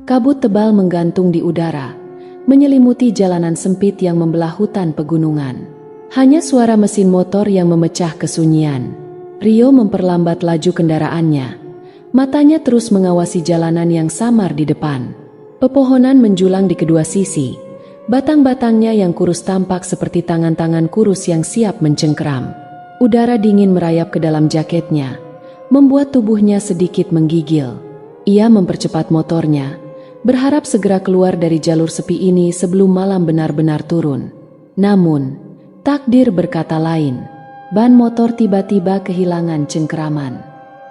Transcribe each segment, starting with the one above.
Kabut tebal menggantung di udara, menyelimuti jalanan sempit yang membelah hutan pegunungan. Hanya suara mesin motor yang memecah kesunyian. Rio memperlambat laju kendaraannya. Matanya terus mengawasi jalanan yang samar di depan. Pepohonan menjulang di kedua sisi. Batang-batangnya yang kurus tampak seperti tangan-tangan kurus yang siap mencengkeram. Udara dingin merayap ke dalam jaketnya, membuat tubuhnya sedikit menggigil. Ia mempercepat motornya, berharap segera keluar dari jalur sepi ini sebelum malam benar-benar turun. Namun, takdir berkata lain. Ban motor tiba-tiba kehilangan cengkeraman.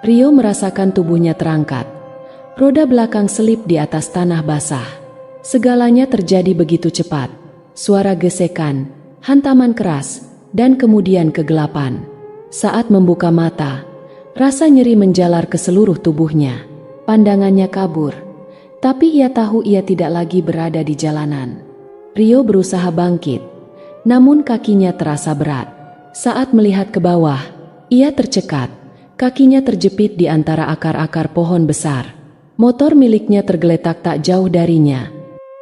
Rio merasakan tubuhnya terangkat. Roda belakang selip di atas tanah basah. Segalanya terjadi begitu cepat. Suara gesekan, hantaman keras, dan kemudian kegelapan. Saat membuka mata, rasa nyeri menjalar ke seluruh tubuhnya. Pandangannya kabur, tapi ia tahu ia tidak lagi berada di jalanan. Rio berusaha bangkit, namun kakinya terasa berat. Saat melihat ke bawah, ia tercekat. Kakinya terjepit di antara akar-akar pohon besar. Motor miliknya tergeletak tak jauh darinya.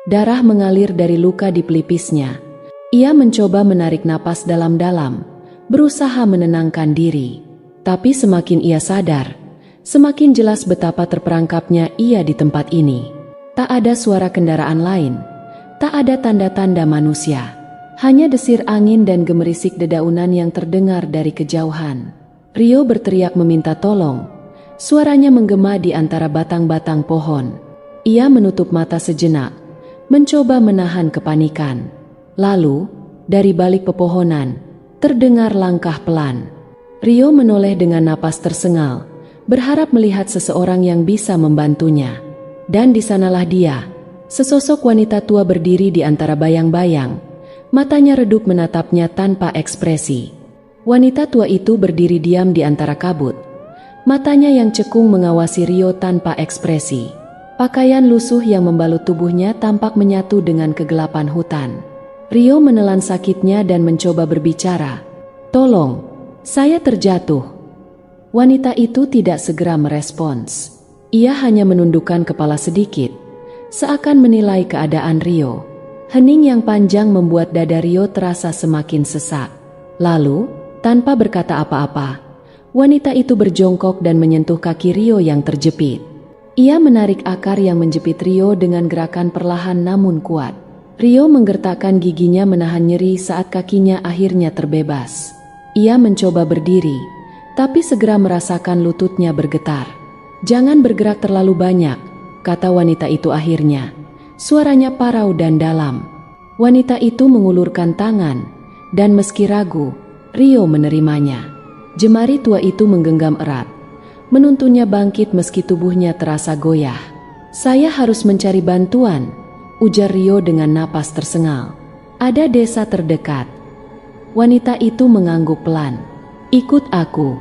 Darah mengalir dari luka di pelipisnya. Ia mencoba menarik napas dalam-dalam, berusaha menenangkan diri. Tapi semakin ia sadar, semakin jelas betapa terperangkapnya ia di tempat ini. Tak ada suara kendaraan lain, tak ada tanda-tanda manusia. Hanya desir angin dan gemerisik dedaunan yang terdengar dari kejauhan. Rio berteriak meminta tolong. Suaranya menggema di antara batang-batang pohon. Ia menutup mata sejenak, mencoba menahan kepanikan. Lalu, dari balik pepohonan, terdengar langkah pelan. Rio menoleh dengan napas tersengal, berharap melihat seseorang yang bisa membantunya. Dan di sanalah dia, sesosok wanita tua berdiri di antara bayang-bayang. Matanya redup menatapnya tanpa ekspresi. Wanita tua itu berdiri diam di antara kabut. Matanya yang cekung mengawasi Rio tanpa ekspresi. Pakaian lusuh yang membalut tubuhnya tampak menyatu dengan kegelapan hutan. Rio menelan sakitnya dan mencoba berbicara. "Tolong, saya terjatuh." Wanita itu tidak segera merespons. Ia hanya menundukkan kepala sedikit, seakan menilai keadaan Rio. Hening yang panjang membuat dada Rio terasa semakin sesak. Lalu, tanpa berkata apa-apa, wanita itu berjongkok dan menyentuh kaki Rio yang terjepit. Ia menarik akar yang menjepit Rio dengan gerakan perlahan namun kuat. Rio menggertakkan giginya menahan nyeri saat kakinya akhirnya terbebas. Ia mencoba berdiri, tapi segera merasakan lututnya bergetar. "Jangan bergerak terlalu banyak," kata wanita itu akhirnya. Suaranya parau dan dalam. Wanita itu mengulurkan tangan, dan meski ragu, Rio menerimanya. Jemari tua itu menggenggam erat, menuntunnya bangkit meski tubuhnya terasa goyah. "Saya harus mencari bantuan," ujar Rio dengan napas tersengal. "Ada desa terdekat." Wanita itu mengangguk pelan. "Ikut aku."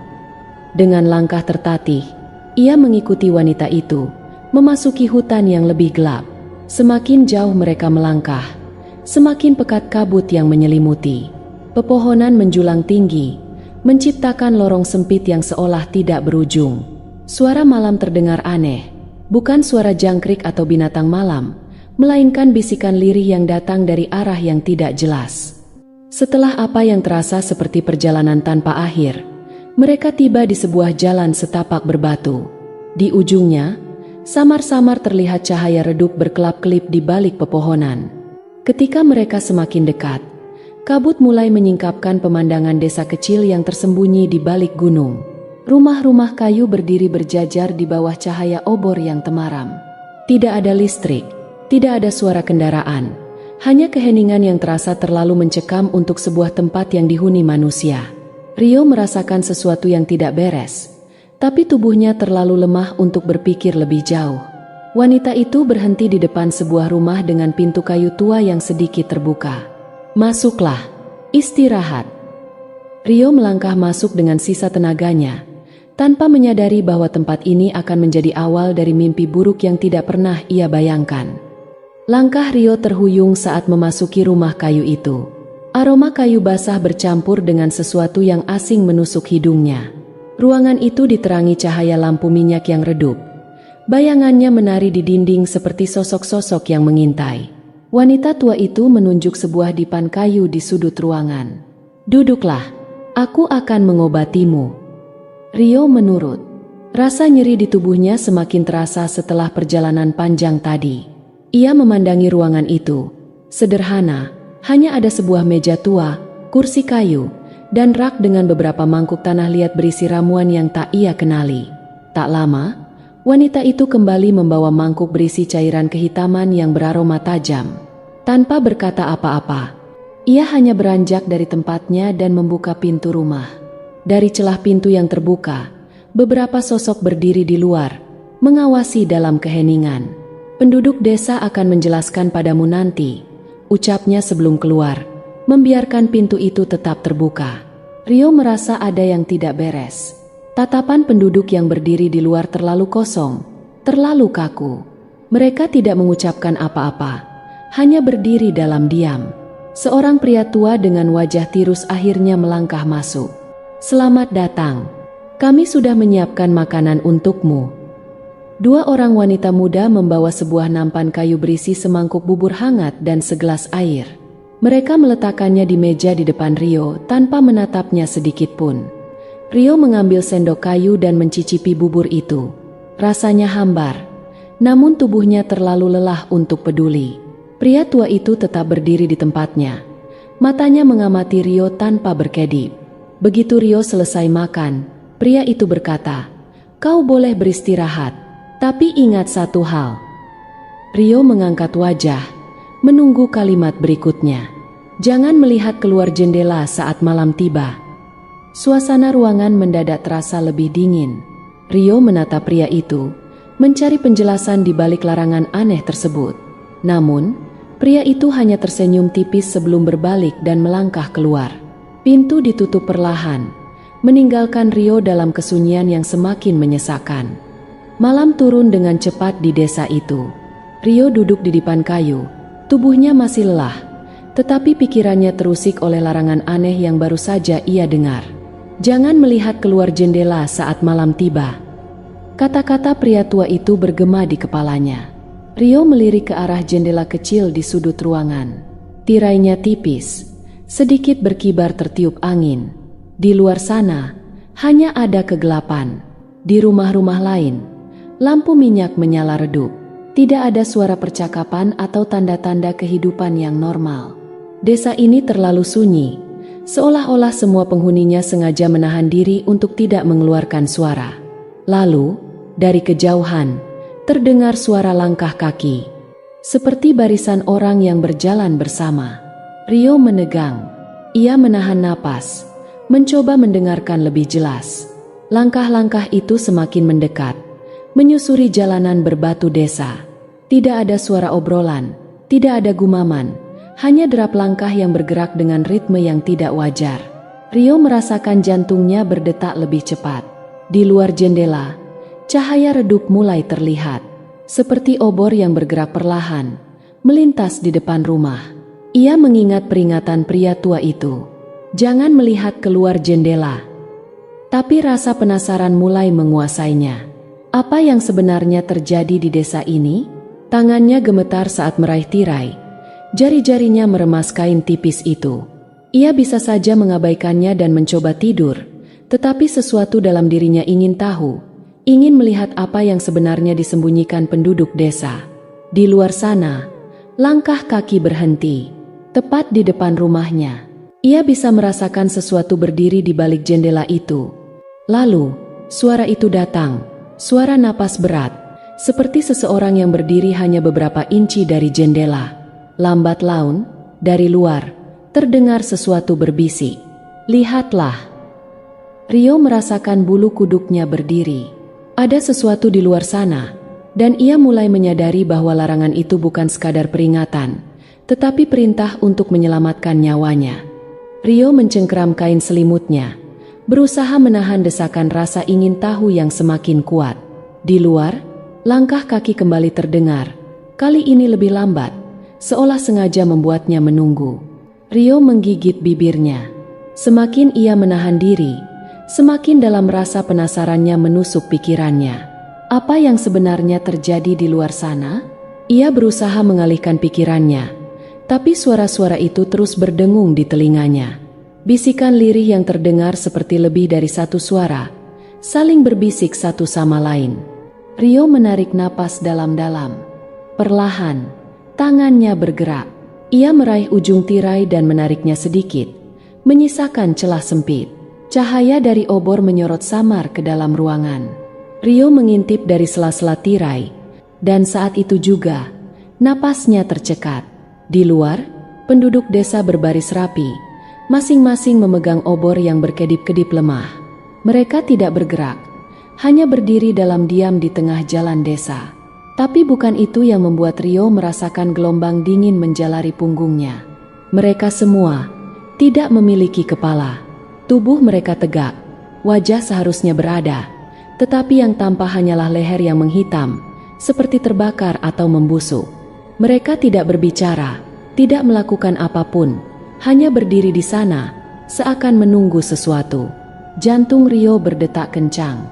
Dengan langkah tertatih, ia mengikuti wanita itu, memasuki hutan yang lebih gelap. Semakin jauh mereka melangkah, semakin pekat kabut yang menyelimuti. Pepohonan menjulang tinggi, menciptakan lorong sempit yang seolah tidak berujung. Suara malam terdengar aneh, bukan suara jangkrik atau binatang malam, melainkan bisikan lirih yang datang dari arah yang tidak jelas. Setelah apa yang terasa seperti perjalanan tanpa akhir, mereka tiba di sebuah jalan setapak berbatu. Di ujungnya, samar-samar terlihat cahaya redup berkelap-kelip di balik pepohonan. Ketika mereka semakin dekat, kabut mulai menyingkapkan pemandangan desa kecil yang tersembunyi di balik gunung. Rumah-rumah kayu berdiri berjajar di bawah cahaya obor yang temaram. Tidak ada listrik. Tidak ada suara kendaraan, hanya keheningan yang terasa terlalu mencekam untuk sebuah tempat yang dihuni manusia. Rio merasakan sesuatu yang tidak beres, tapi tubuhnya terlalu lemah untuk berpikir lebih jauh. Wanita itu berhenti di depan sebuah rumah dengan pintu kayu tua yang sedikit terbuka. "Masuklah, istirahat." Rio melangkah masuk dengan sisa tenaganya, tanpa menyadari bahwa tempat ini akan menjadi awal dari mimpi buruk yang tidak pernah ia bayangkan. Langkah Rio terhuyung saat memasuki rumah kayu itu. Aroma kayu basah bercampur dengan sesuatu yang asing menusuk hidungnya. Ruangan itu diterangi cahaya lampu minyak yang redup, Bayangannya menari di dinding seperti sosok-sosok yang mengintai. Wanita tua itu menunjuk sebuah dipan kayu di sudut ruangan. "Duduklah, aku akan mengobatimu." Rio menurut. Rasa nyeri di tubuhnya semakin terasa setelah perjalanan panjang tadi. Ia memandangi ruangan itu. Sederhana, hanya ada sebuah meja tua, kursi kayu, dan rak dengan beberapa mangkuk tanah liat berisi ramuan yang tak ia kenali. Tak lama, wanita itu kembali membawa mangkuk berisi cairan kehitaman yang beraroma tajam. Tanpa berkata apa-apa, ia hanya beranjak dari tempatnya dan membuka pintu rumah. Dari celah pintu yang terbuka, beberapa sosok berdiri di luar, mengawasi dalam keheningan. "Penduduk desa akan menjelaskan padamu nanti," ucapnya sebelum keluar, membiarkan pintu itu tetap terbuka. Rio merasa ada yang tidak beres. Tatapan penduduk yang berdiri di luar terlalu kosong, terlalu kaku. Mereka tidak mengucapkan apa-apa, hanya berdiri dalam diam. Seorang pria tua dengan wajah tirus akhirnya melangkah masuk. "Selamat datang. Kami sudah menyiapkan makanan untukmu." Dua orang wanita muda membawa sebuah nampan kayu berisi semangkuk bubur hangat dan segelas air. Mereka meletakkannya di meja di depan Rio tanpa menatapnya sedikit pun. Rio mengambil sendok kayu dan mencicipi bubur itu. Rasanya hambar, namun tubuhnya terlalu lelah untuk peduli. Pria tua itu tetap berdiri di tempatnya. Matanya mengamati Rio tanpa berkedip. Begitu Rio selesai makan, pria itu berkata, "Kau boleh beristirahat, tapi ingat satu hal." Rio mengangkat wajah, menunggu kalimat berikutnya. "Jangan melihat keluar jendela saat malam tiba." Suasana ruangan mendadak terasa lebih dingin. Rio menatap pria itu, mencari penjelasan di balik larangan aneh tersebut. Namun, pria itu hanya tersenyum tipis sebelum berbalik dan melangkah keluar. Pintu ditutup perlahan, meninggalkan Rio dalam kesunyian yang semakin menyesakan. Malam turun dengan cepat di desa itu. Rio duduk di dipan kayu, tubuhnya masih lelah, tetapi pikirannya terusik oleh larangan aneh yang baru saja ia dengar. "Jangan melihat keluar jendela saat malam tiba." Kata-kata pria tua itu bergema di kepalanya. Rio melirik ke arah jendela kecil di sudut ruangan. Tirainya tipis, sedikit berkibar tertiup angin. Di luar sana, hanya ada kegelapan. Di rumah-rumah lain, lampu minyak menyala redup. Tidak ada suara percakapan atau tanda-tanda kehidupan yang normal. Desa ini terlalu sunyi, seolah-olah semua penghuninya sengaja menahan diri untuk tidak mengeluarkan suara. Lalu, dari kejauhan, terdengar suara langkah kaki, seperti barisan orang yang berjalan bersama. Rio menegang. Ia menahan napas, mencoba mendengarkan lebih jelas. Langkah-langkah itu semakin mendekat, menyusuri jalanan berbatu desa. Tidak ada suara obrolan, tidak ada gumaman, hanya derap langkah yang bergerak dengan ritme yang tidak wajar. Rio merasakan jantungnya berdetak lebih cepat. Di luar jendela, cahaya redup mulai terlihat, seperti obor yang bergerak perlahan, melintas di depan rumah. Ia mengingat peringatan pria tua itu, "Jangan melihat keluar jendela." Tapi rasa penasaran mulai menguasainya. Apa yang sebenarnya terjadi di desa ini? Tangannya gemetar saat meraih tirai. Jari-jarinya meremas kain tipis itu. Ia bisa saja mengabaikannya dan mencoba tidur, tetapi sesuatu dalam dirinya ingin tahu. Ingin melihat apa yang sebenarnya disembunyikan penduduk desa. Di luar sana, langkah kaki berhenti, tepat di depan rumahnya. Ia bisa merasakan sesuatu berdiri di balik jendela itu. Lalu, suara itu datang, suara napas berat, seperti seseorang yang berdiri hanya beberapa inci dari jendela. Lambat laun, dari luar, terdengar sesuatu berbisik, "Lihatlah." Rio merasakan bulu kuduknya berdiri. Ada sesuatu di luar sana, dan ia mulai menyadari bahwa larangan itu bukan sekadar peringatan, tetapi perintah untuk menyelamatkan nyawanya. Rio mencengkeram kain selimutnya, berusaha menahan desakan rasa ingin tahu yang semakin kuat. Di luar, langkah kaki kembali terdengar, kali ini lebih lambat, seolah sengaja membuatnya menunggu. Rio menggigit bibirnya. Semakin ia menahan diri, semakin dalam rasa penasarannya menusuk pikirannya. Apa yang sebenarnya terjadi di luar sana? Ia berusaha mengalihkan pikirannya, tapi suara-suara itu terus berdengung di telinganya. Bisikan lirih yang terdengar seperti lebih dari satu suara, saling berbisik satu sama lain. Rio menarik napas dalam-dalam. Perlahan, tangannya bergerak. Ia meraih ujung tirai dan menariknya sedikit, menyisakan celah sempit. Cahaya dari obor menyorot samar ke dalam ruangan. Rio mengintip dari sela-sela tirai, dan saat itu juga, napasnya tercekat. Di luar, penduduk desa berbaris rapi, masing-masing memegang obor yang berkedip-kedip lemah. Mereka tidak bergerak, hanya berdiri dalam diam di tengah jalan desa. Tapi bukan itu yang membuat Rio merasakan gelombang dingin menjalari punggungnya. Mereka semua tidak memiliki kepala. Tubuh mereka tegak, wajah seharusnya berada, tetapi yang tampak hanyalah leher yang menghitam, seperti terbakar atau membusuk. Mereka tidak berbicara, tidak melakukan apapun, hanya berdiri di sana, seakan menunggu sesuatu. Jantung Rio berdetak kencang.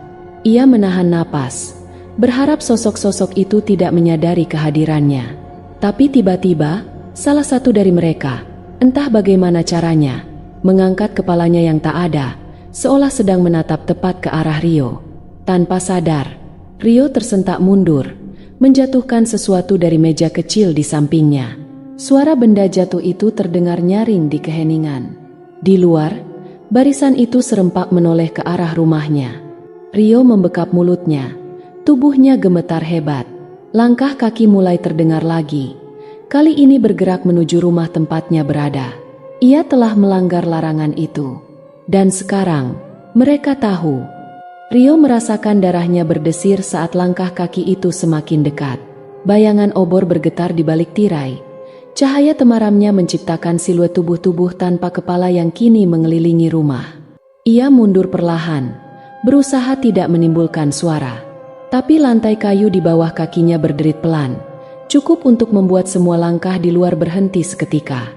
Ia menahan napas, berharap sosok-sosok itu tidak menyadari kehadirannya. Tapi tiba-tiba, salah satu dari mereka, entah bagaimana caranya, mengangkat kepalanya yang tak ada, seolah sedang menatap tepat ke arah Rio. Tanpa sadar, Rio tersentak mundur, menjatuhkan sesuatu dari meja kecil di sampingnya. Suara benda jatuh itu terdengar nyaring di keheningan. Di luar, barisan itu serempak menoleh ke arah rumahnya. Rio membekap mulutnya, tubuhnya gemetar hebat. Langkah kaki mulai terdengar lagi, kali ini bergerak menuju rumah tempatnya berada. Ia telah melanggar larangan itu. Dan sekarang, mereka tahu. Rio merasakan darahnya berdesir saat langkah kaki itu semakin dekat. Bayangan obor bergetar di balik tirai. Cahaya temaramnya menciptakan siluet tubuh-tubuh tanpa kepala yang kini mengelilingi rumah. Ia mundur perlahan, berusaha tidak menimbulkan suara. Tapi lantai kayu di bawah kakinya berderit pelan, cukup untuk membuat semua langkah di luar berhenti seketika.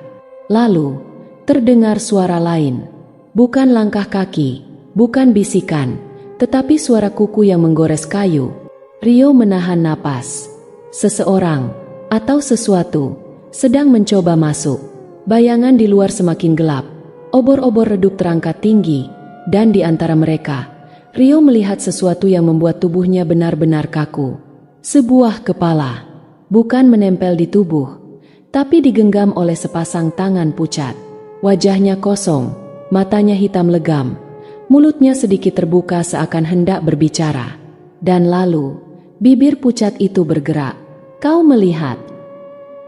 Lalu, terdengar suara lain. Bukan langkah kaki, bukan bisikan, tetapi suara kuku yang menggores kayu. Rio menahan napas. Seseorang, atau sesuatu, sedang mencoba masuk. Bayangan di luar semakin gelap. Obor-obor redup terangkat tinggi, dan di antara mereka, Rio melihat sesuatu yang membuat tubuhnya benar-benar kaku. Sebuah kepala, bukan menempel di tubuh, tapi digenggam oleh sepasang tangan pucat. Wajahnya kosong, matanya hitam legam, mulutnya sedikit terbuka seakan hendak berbicara. Dan lalu, bibir pucat itu bergerak. "Kau melihat?"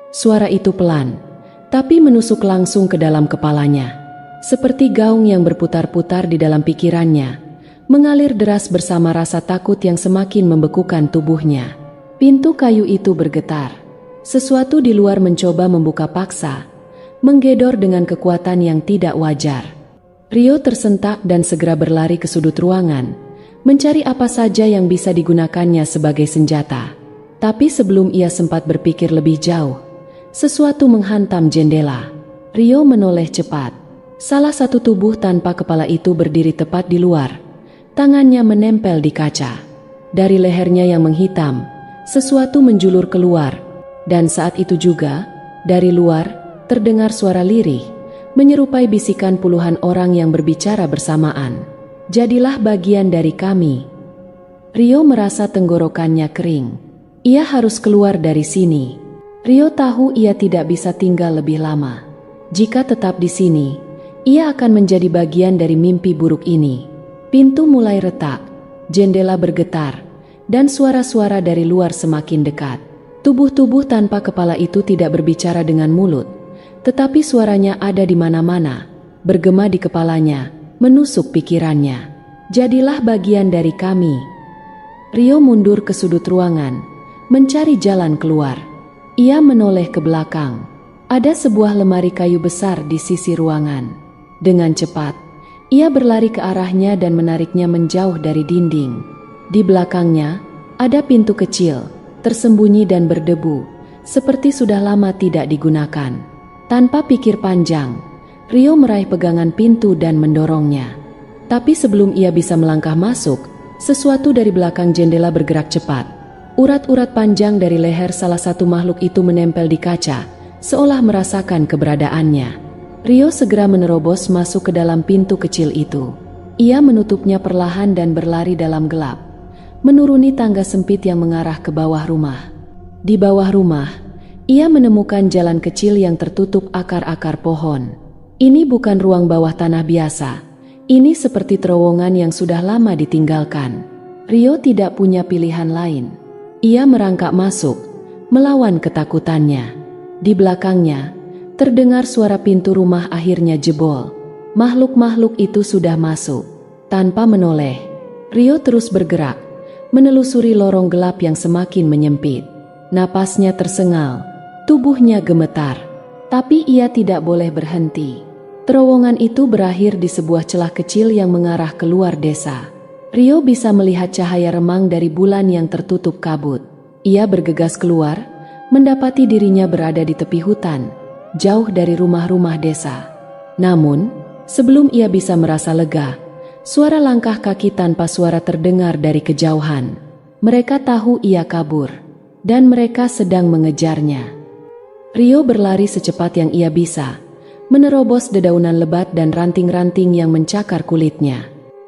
Suara itu pelan, tapi menusuk langsung ke dalam kepalanya. Seperti gaung yang berputar-putar di dalam pikirannya, mengalir deras bersama rasa takut yang semakin membekukan tubuhnya. Pintu kayu itu bergetar. Sesuatu di luar mencoba membuka paksa, menggedor dengan kekuatan yang tidak wajar. Rio tersentak dan segera berlari ke sudut ruangan, mencari apa saja yang bisa digunakannya sebagai senjata. Tapi sebelum ia sempat berpikir lebih jauh, sesuatu menghantam jendela. Rio menoleh cepat. Salah satu tubuh tanpa kepala itu berdiri tepat di luar. Tangannya menempel di kaca. Dari lehernya yang menghitam, sesuatu menjulur keluar. Dan saat itu juga, dari luar, terdengar suara lirih, menyerupai bisikan puluhan orang yang berbicara bersamaan. "Jadilah bagian dari kami." Rio merasa tenggorokannya kering. Ia harus keluar dari sini. Rio tahu ia tidak bisa tinggal lebih lama. Jika tetap di sini, ia akan menjadi bagian dari mimpi buruk ini. Pintu mulai retak, jendela bergetar, dan suara-suara dari luar semakin dekat. Tubuh-tubuh tanpa kepala itu tidak berbicara dengan mulut, tetapi suaranya ada di mana-mana, bergema di kepalanya, menusuk pikirannya. "Jadilah bagian dari kami." Rio mundur ke sudut ruangan, mencari jalan keluar. Ia menoleh ke belakang. Ada sebuah lemari kayu besar di sisi ruangan. Dengan cepat, ia berlari ke arahnya dan menariknya menjauh dari dinding. Di belakangnya, ada pintu kecil, tersembunyi dan berdebu, seperti sudah lama tidak digunakan. Tanpa pikir panjang, Rio meraih pegangan pintu dan mendorongnya. Tapi sebelum ia bisa melangkah masuk, sesuatu dari belakang jendela bergerak cepat. Urat-urat panjang dari leher salah satu makhluk itu menempel di kaca, seolah merasakan keberadaannya. Rio segera menerobos masuk ke dalam pintu kecil itu. Ia menutupnya perlahan dan berlari dalam gelap, menuruni tangga sempit yang mengarah ke bawah rumah. Di bawah rumah, ia menemukan jalan kecil yang tertutup akar-akar pohon. Ini bukan ruang bawah tanah biasa. Ini seperti terowongan yang sudah lama ditinggalkan. Rio tidak punya pilihan lain. Ia merangkak masuk, melawan ketakutannya. Di belakangnya, terdengar suara pintu rumah akhirnya jebol. Makhluk-makhluk itu sudah masuk. Tanpa menoleh, Rio terus bergerak, menelusuri lorong gelap yang semakin menyempit. Napasnya tersengal, tubuhnya gemetar. Tapi ia tidak boleh berhenti. Terowongan itu berakhir di sebuah celah kecil yang mengarah keluar desa. Rio bisa melihat cahaya remang dari bulan yang tertutup kabut. Ia bergegas keluar, mendapati dirinya berada di tepi hutan, jauh dari rumah-rumah desa. Namun, sebelum ia bisa merasa lega, suara langkah kaki tanpa suara terdengar dari kejauhan. Mereka tahu ia kabur, dan mereka sedang mengejarnya. Rio berlari secepat yang ia bisa, menerobos dedaunan lebat dan ranting-ranting yang mencakar kulitnya.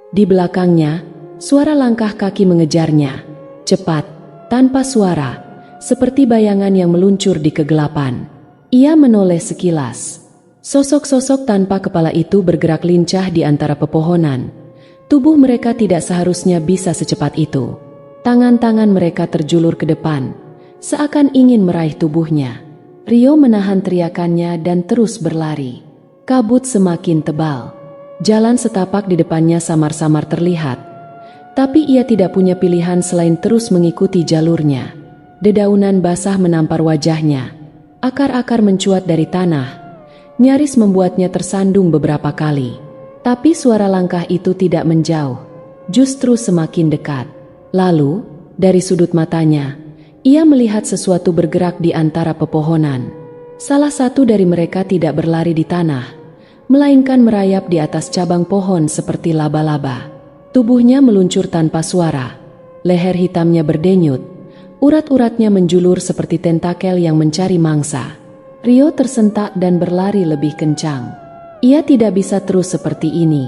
Di belakangnya, suara langkah kaki mengejarnya, cepat, tanpa suara, seperti bayangan yang meluncur di kegelapan. Ia menoleh sekilas. Sosok-sosok tanpa kepala itu bergerak lincah di antara pepohonan. Tubuh mereka tidak seharusnya bisa secepat itu. Tangan-tangan mereka terjulur ke depan, seakan ingin meraih tubuhnya. Rio menahan teriakannya dan terus berlari. Kabut semakin tebal. Jalan setapak di depannya samar-samar terlihat. Tapi ia tidak punya pilihan selain terus mengikuti jalurnya. Dedaunan basah menampar wajahnya. Akar-akar mencuat dari tanah, nyaris membuatnya tersandung beberapa kali. Tapi suara langkah itu tidak menjauh, justru semakin dekat. Lalu, dari sudut matanya, ia melihat sesuatu bergerak di antara pepohonan. Salah satu dari mereka tidak berlari di tanah, melainkan merayap di atas cabang pohon seperti laba-laba. Tubuhnya meluncur tanpa suara, leher hitamnya berdenyut, urat-uratnya menjulur seperti tentakel yang mencari mangsa. Rio tersentak dan berlari lebih kencang. Ia tidak bisa terus seperti ini.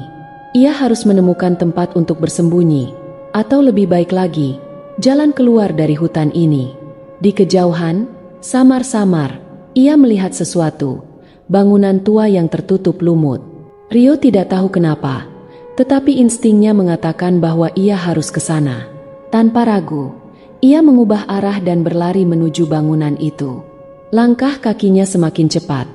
Ia harus menemukan tempat untuk bersembunyi, atau lebih baik lagi, jalan keluar dari hutan ini. Di kejauhan, samar-samar, ia melihat sesuatu, bangunan tua yang tertutup lumut. Rio tidak tahu kenapa, tetapi instingnya mengatakan bahwa ia harus ke sana. Tanpa ragu, ia mengubah arah dan berlari menuju bangunan itu. Langkah kakinya semakin cepat,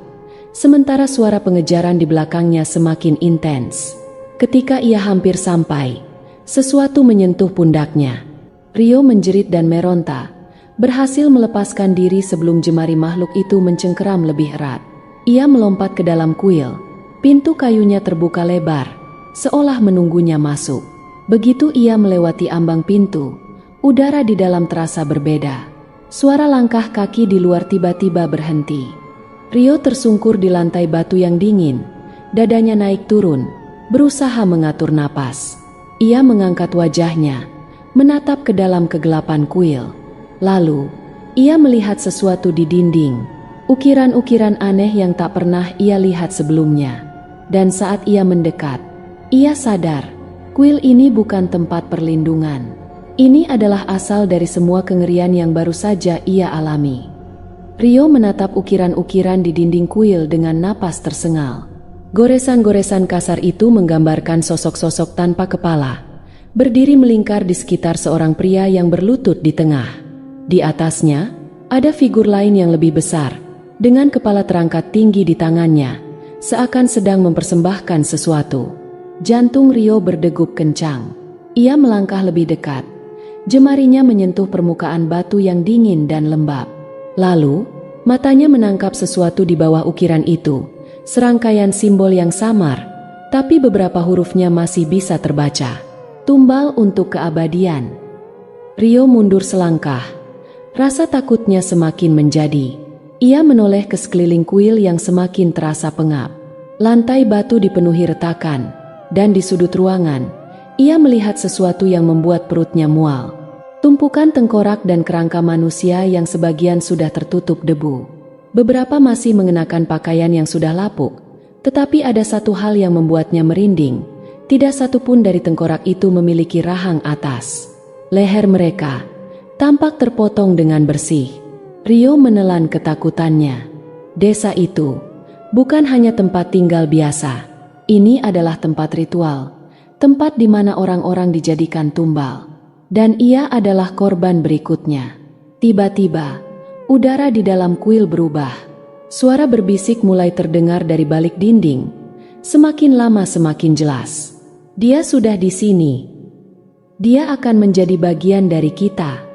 sementara suara pengejaran di belakangnya semakin intens. Ketika ia hampir sampai, sesuatu menyentuh pundaknya. Rio menjerit dan meronta, berhasil melepaskan diri sebelum jemari makhluk itu mencengkeram lebih erat. Ia melompat ke dalam kuil. Pintu kayunya terbuka lebar, seolah menunggunya masuk. Begitu ia melewati ambang pintu, udara di dalam terasa berbeda. Suara langkah kaki di luar tiba-tiba berhenti. Rio tersungkur di lantai batu yang dingin, dadanya naik turun, berusaha mengatur napas. Ia mengangkat wajahnya, menatap ke dalam kegelapan kuil. Lalu, ia melihat sesuatu di dinding, ukiran-ukiran aneh yang tak pernah ia lihat sebelumnya. Dan saat ia mendekat, ia sadar, kuil ini bukan tempat perlindungan. Ini adalah asal dari semua kengerian yang baru saja ia alami. Rio menatap ukiran-ukiran di dinding kuil dengan napas tersengal. Goresan-goresan kasar itu menggambarkan sosok-sosok tanpa kepala, berdiri melingkar di sekitar seorang pria yang berlutut di tengah. Di atasnya, ada figur lain yang lebih besar, dengan kepala terangkat tinggi di tangannya, seakan sedang mempersembahkan sesuatu. Jantung Rio berdegup kencang. Ia melangkah lebih dekat. Jemarinya menyentuh permukaan batu yang dingin dan lembab. Lalu, matanya menangkap sesuatu di bawah ukiran itu, serangkaian simbol yang samar, tapi beberapa hurufnya masih bisa terbaca. Tumbal untuk keabadian. Rio mundur selangkah. Rasa takutnya semakin menjadi. Ia menoleh ke sekeliling kuil yang semakin terasa pengap. Lantai batu dipenuhi retakan, dan di sudut ruangan, ia melihat sesuatu yang membuat perutnya mual. Tumpukan tengkorak dan kerangka manusia yang sebagian sudah tertutup debu. Beberapa masih mengenakan pakaian yang sudah lapuk, tetapi ada satu hal yang membuatnya merinding. Tidak satu pun dari tengkorak itu memiliki rahang atas. Leher mereka tampak terpotong dengan bersih. Rio menelan ketakutannya. Desa itu bukan hanya tempat tinggal biasa. Ini adalah tempat ritual, tempat di mana orang-orang dijadikan tumbal. Dan ia adalah korban berikutnya. Tiba-tiba, udara di dalam kuil berubah. Suara berbisik mulai terdengar dari balik dinding. Semakin lama semakin jelas. Dia sudah di sini. Dia akan menjadi bagian dari kita.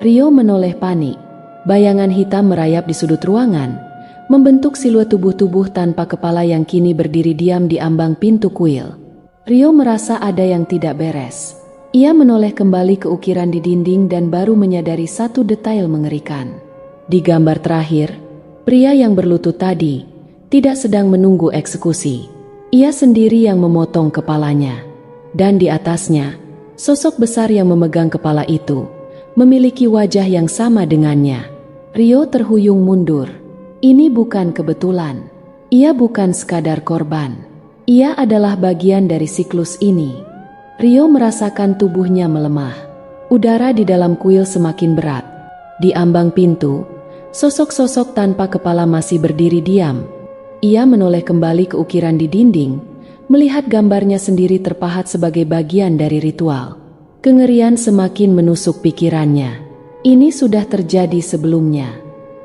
Rio menoleh panik. Bayangan hitam merayap di sudut ruangan, membentuk siluet tubuh-tubuh tanpa kepala yang kini berdiri diam di ambang pintu kuil. Rio merasa ada yang tidak beres. Ia menoleh kembali ke ukiran di dinding dan baru menyadari satu detail mengerikan. Di gambar terakhir, pria yang berlutut tadi tidak sedang menunggu eksekusi. Ia sendiri yang memotong kepalanya. Dan di atasnya, sosok besar yang memegang kepala itu memiliki wajah yang sama dengannya. Rio terhuyung mundur. Ini bukan kebetulan. Ia bukan sekadar korban. Ia adalah bagian dari siklus ini. Rio merasakan tubuhnya melemah. Udara di dalam kuil semakin berat. Di ambang pintu, sosok-sosok tanpa kepala masih berdiri diam. Ia menoleh kembali ke ukiran di dinding, melihat gambarnya sendiri terpahat sebagai bagian dari ritual. Kengerian semakin menusuk pikirannya. Ini sudah terjadi sebelumnya.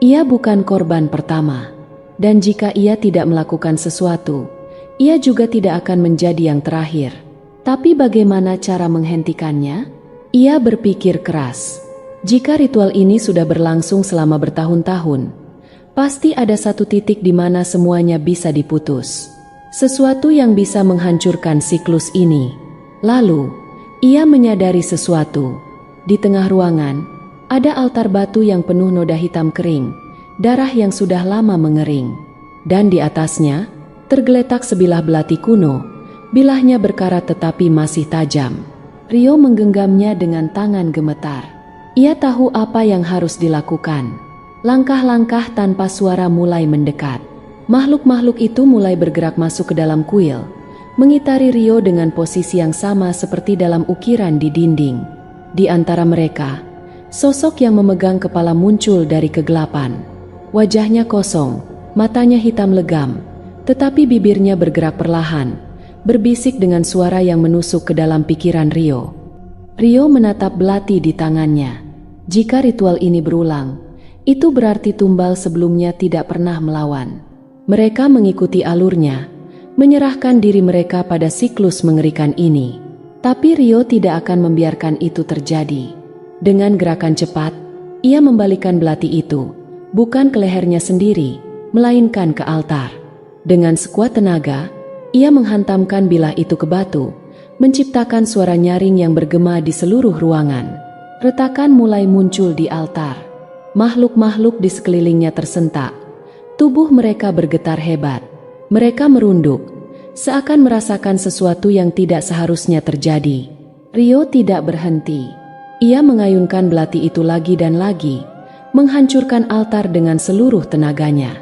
Ia bukan korban pertama. Dan jika ia tidak melakukan sesuatu, ia juga tidak akan menjadi yang terakhir. Tapi bagaimana cara menghentikannya? Ia berpikir keras. Jika ritual ini sudah berlangsung selama bertahun-tahun, pasti ada satu titik di mana semuanya bisa diputus. Sesuatu yang bisa menghancurkan siklus ini. Lalu, ia menyadari sesuatu. Di tengah ruangan, ada altar batu yang penuh noda hitam kering, darah yang sudah lama mengering. Dan di atasnya, tergeletak sebilah belati kuno, bilahnya berkarat tetapi masih tajam. Rio menggenggamnya dengan tangan gemetar. Ia tahu apa yang harus dilakukan. Langkah-langkah tanpa suara mulai mendekat. Makhluk-makhluk itu mulai bergerak masuk ke dalam kuil, mengitari Rio dengan posisi yang sama seperti dalam ukiran di dinding. Di antara mereka, sosok yang memegang kepala muncul dari kegelapan. Wajahnya kosong, matanya hitam legam, tetapi bibirnya bergerak perlahan, berbisik dengan suara yang menusuk ke dalam pikiran Rio. Rio menatap belati di tangannya. Jika ritual ini berulang, itu berarti tumbal sebelumnya tidak pernah melawan. Mereka mengikuti alurnya, menyerahkan diri mereka pada siklus mengerikan ini. Tapi Rio tidak akan membiarkan itu terjadi. Dengan gerakan cepat, ia membalikan belati itu, bukan ke lehernya sendiri, melainkan ke altar. Dengan sekuat tenaga, ia menghantamkan bilah itu ke batu, menciptakan suara nyaring yang bergema di seluruh ruangan. Retakan mulai muncul di altar. Makhluk-makhluk di sekelilingnya tersentak. Tubuh mereka bergetar hebat. Mereka merunduk, seakan merasakan sesuatu yang tidak seharusnya terjadi. Rio tidak berhenti. Ia mengayunkan belati itu lagi dan lagi, menghancurkan altar dengan seluruh tenaganya.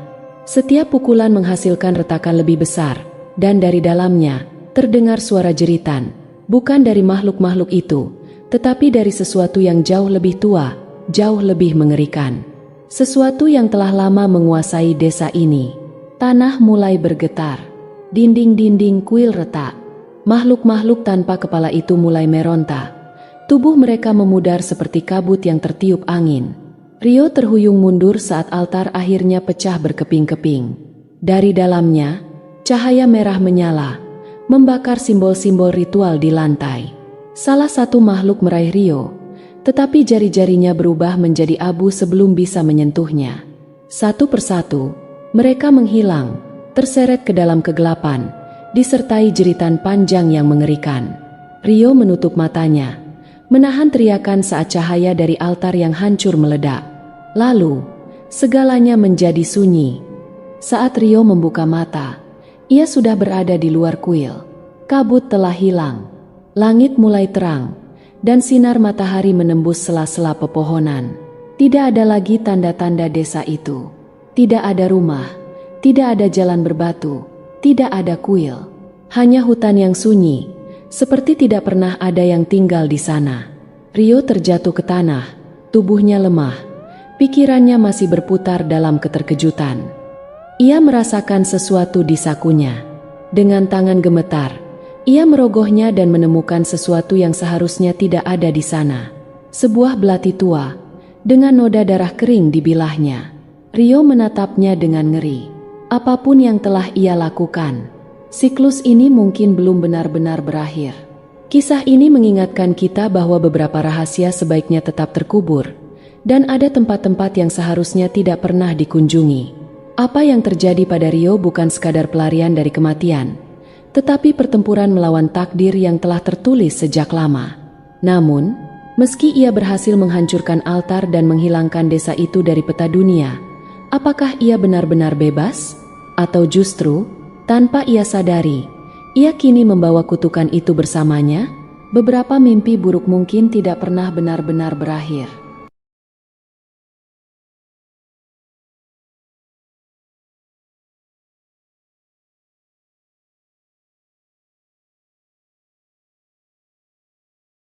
Setiap pukulan menghasilkan retakan lebih besar, dan dari dalamnya terdengar suara jeritan, bukan dari makhluk-makhluk itu, tetapi dari sesuatu yang jauh lebih tua, jauh lebih mengerikan. Sesuatu yang telah lama menguasai desa ini. Tanah mulai bergetar, dinding-dinding kuil retak. Makhluk-makhluk tanpa kepala itu mulai meronta. Tubuh mereka memudar seperti kabut yang tertiup angin. Rio terhuyung mundur saat altar akhirnya pecah berkeping-keping. Dari dalamnya, cahaya merah menyala, membakar simbol-simbol ritual di lantai. Salah satu makhluk meraih Rio, tetapi jari-jarinya berubah menjadi abu sebelum bisa menyentuhnya. Satu persatu, mereka menghilang, terseret ke dalam kegelapan, disertai jeritan panjang yang mengerikan. Rio menutup matanya, menahan teriakan saat cahaya dari altar yang hancur meledak. Lalu, segalanya menjadi sunyi. Saat Rio membuka mata, ia sudah berada di luar kuil. Kabut telah hilang. Langit mulai terang, dan sinar matahari menembus sela-sela pepohonan. Tidak ada lagi tanda-tanda desa itu. Tidak ada rumah, tidak ada jalan berbatu, tidak ada kuil. Hanya hutan yang sunyi, seperti tidak pernah ada yang tinggal di sana. Rio terjatuh ke tanah, tubuhnya lemah, pikirannya masih berputar dalam keterkejutan. Ia merasakan sesuatu di sakunya. Dengan tangan gemetar, ia merogohnya dan menemukan sesuatu yang seharusnya tidak ada di sana. Sebuah belati tua, dengan noda darah kering di bilahnya. Rio menatapnya dengan ngeri. Apapun yang telah ia lakukan, siklus ini mungkin belum benar-benar berakhir. Kisah ini mengingatkan kita bahwa beberapa rahasia sebaiknya tetap terkubur, dan ada tempat-tempat yang seharusnya tidak pernah dikunjungi. Apa yang terjadi pada Rio bukan sekadar pelarian dari kematian, tetapi pertempuran melawan takdir yang telah tertulis sejak lama. Namun, meski ia berhasil menghancurkan altar dan menghilangkan desa itu dari peta dunia, apakah ia benar-benar bebas? Atau justru, tanpa ia sadari, ia kini membawa kutukan itu bersamanya? Beberapa mimpi buruk mungkin tidak pernah benar-benar berakhir.